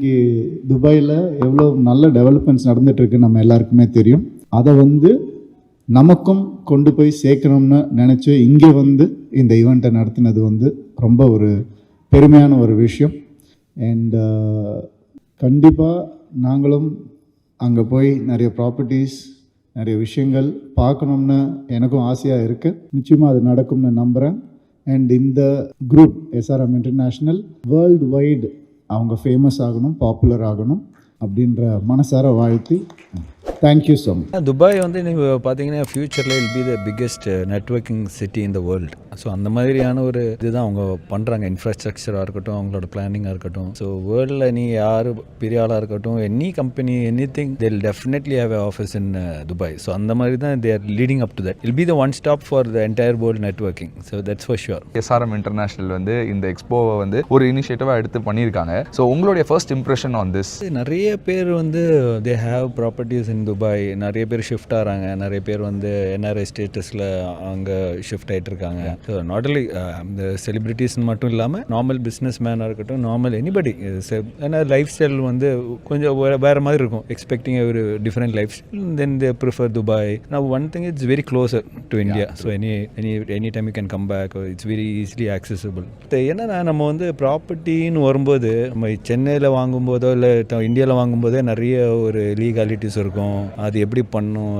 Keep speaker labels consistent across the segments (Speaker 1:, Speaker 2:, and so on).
Speaker 1: இன்னைக்கு துபாயில் எவ்வளோ நல்ல டெவலப்மெண்ட்ஸ் நடந்துகிட்ருக்கு நம்ம எல்லாருக்குமே தெரியும். அதை நமக்கும் கொண்டு போய் சேர்க்கணும்னு நினச்சி இங்கே இந்த ஈவெண்ட்டை நடத்தினது ரொம்ப ஒரு பெருமையான ஒரு விஷயம். அண்ட் கண்டிப்பாக நாங்களும் அங்கே போய் நிறைய ப்ராப்பர்ட்டிஸ் நிறைய விஷயங்கள் பார்க்கணும்னு எனக்கும் ஆசையாக இருக்குது. நிச்சயமாக அது நடக்கும்னு நம்புகிறேன். அண்ட் இந்த group SRM international world wide அவங்க ஃபேமஸ் ஆகணும், பாப்புலர் ஆகணும் அப்படின்ற மனசார வாழ்த்தி தேங்க்யூ ஸோ மச்.
Speaker 2: துபாய் நீங்கள் பார்த்தீங்கன்னா ஃப்யூச்சரில் will be the biggest networking city in the world. So அந்த மாதிரியான ஒரு இதுதான் அவங்க பண்ணுறாங்க. இன்ஃப்ராஸ்ட்ரக்சராக இருக்கட்டும், அவங்களோட பிளானிங்காக இருக்கட்டும். ஸோ வேர்ல்டில் நீ யார் பெரிய ஆளாக இருக்கட்டும், any company any thing they will definitely have office in Dubai. So அந்த மாதிரி தான் they are leading up to that. Will be the one stop for the entire world networking. So that's for sure.
Speaker 3: SRM international இந்த எக்ஸ்போவை ஒரு இனிஷியேட்டிவாக எடுத்து பண்ணியிருக்காங்க. So உங்களுடைய first impression on this?
Speaker 2: நிறைய பேர் they have properties in Dubai. நிறைய பேர் shift ஆகிறாங்க. நிறைய பேர் என்ஆர்ஐ ஸ்டேட்டஸில் அங்கே ஷிஃப்ட் ஆகிட்டு இருக்காங்க. ஸோ நாட் ஒன்லி இந்த செலிபிரிட்டிஸ்ன்னு மட்டும் இல்லாமல் நார்மல் பிஸ்னஸ் மேனாக இருக்கட்டும், நார்மல் எனிபடி. ஏன்னா லைஃப் ஸ்டைல் கொஞ்சம் வேறு மாதிரி இருக்கும். எக்ஸ்பெக்டிங் ஒரு different life style, then they prefer Dubai. நான் one thing it's very closer to India. So any time you can come back. It's very easily accessible. என்னன்னா நம்ம ப்ராப்பர்ட்டின்னு வரும்போது நம்ம சென்னையில் வாங்கும்போதோ இல்லை இந்தியாவில் வாங்கும்போதே நிறைய ஒரு லீகாலிட்டிஸ் இருக்கும். அது எப்படி பண்ணும்,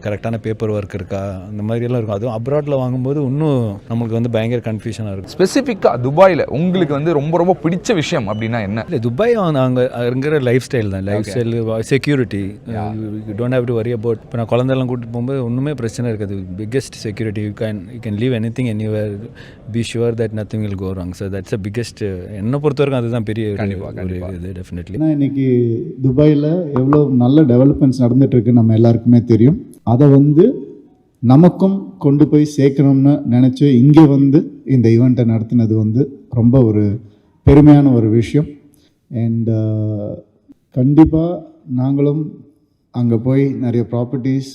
Speaker 2: கரெக்டான பேப்பர் ஒர்க் இருக்கா, அந்த மாதிரியெல்லாம் இருக்கும். அதுவும் அப்ராடில் வாங்கும்போது இன்னும் நம்மளுக்கு பயங்கர கன்ஃபியூஷனாக இருக்கும்.
Speaker 3: ஸ்பெசிஃபிக்காக துபாயில் உங்களுக்கு ரொம்ப ரொம்ப பிடிச்ச விஷயம் அப்படின்னா என்ன?
Speaker 2: இல்லை, துபாய் அங்கே இருக்கிற லைஃப் ஸ்டைல் தான். Lifestyle, security. You don't have to worry about. இப்போ நான் குழந்தைலாம் கூட்டிட்டு போகும்போது ஒன்றுமே பிரச்சனை இருக்காது. Biggest security. You can leave anything anywhere. Be sure that nothing will go wrong. So that's a biggest. என்னை பொறுத்த வரைக்கும் அதுதான் பெரிய இது. டெஃபினெட்லி.
Speaker 1: ஏன்னா இன்னைக்கு துபாயில் எவ்வளோ நல்ல டெவலப்மெண்ட்ஸ் நடந்துகிட்ருக்கு நம்ம எல்லாருக்குமே தெரியும். அதை நமக்கும் கொண்டு போய் சேர்க்கணும்னு நினச்சி இங்கே இந்த ஈவெண்ட்டை நடத்தினது ரொம்ப ஒரு பெருமையான ஒரு விஷயம். அண்ட் கண்டிப்பாக நாங்களும் அங்கே போய் நிறைய ப்ராப்பர்ட்டிஸ்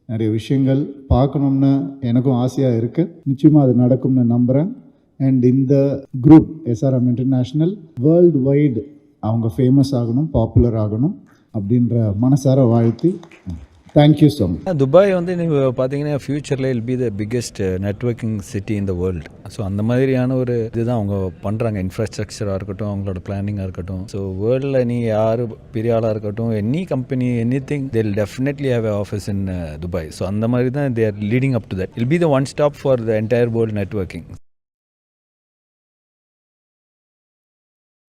Speaker 1: நிறைய விஷயங்கள் பார்க்கணும்னு எனக்கும் ஆசையாக இருக்குது. நிச்சயமாக அது நடக்கும்னு நம்புகிறேன். அண்ட் இந்த group SRM international world wide அவங்க ஃபேமஸ் ஆகணும், பாப்புலர் ஆகணும் அப்படின்ற மனசார வாழ்த்தி தேங்க்யூ ஸோ மச்.
Speaker 2: துபாய் நீங்கள் பார்த்தீங்கன்னா ஃப்யூச்சரில் will be the biggest networking city in the world. So அந்த மாதிரியான ஒரு இதுதான் அவங்க பண்ணுறாங்க. இன்ஃப்ராஸ்ட்ரக்சராக இருக்கட்டும், அவங்களோட பிளானிங்காக இருக்கட்டும். ஸோ வேர்ல்டில் நீ யார் பெரிய ஆளாக இருக்கட்டும், any company any thing they will definitely have office in Dubai. So அந்த மாதிரி தான் they are leading up to that. Will be the one stop for the entire world networking.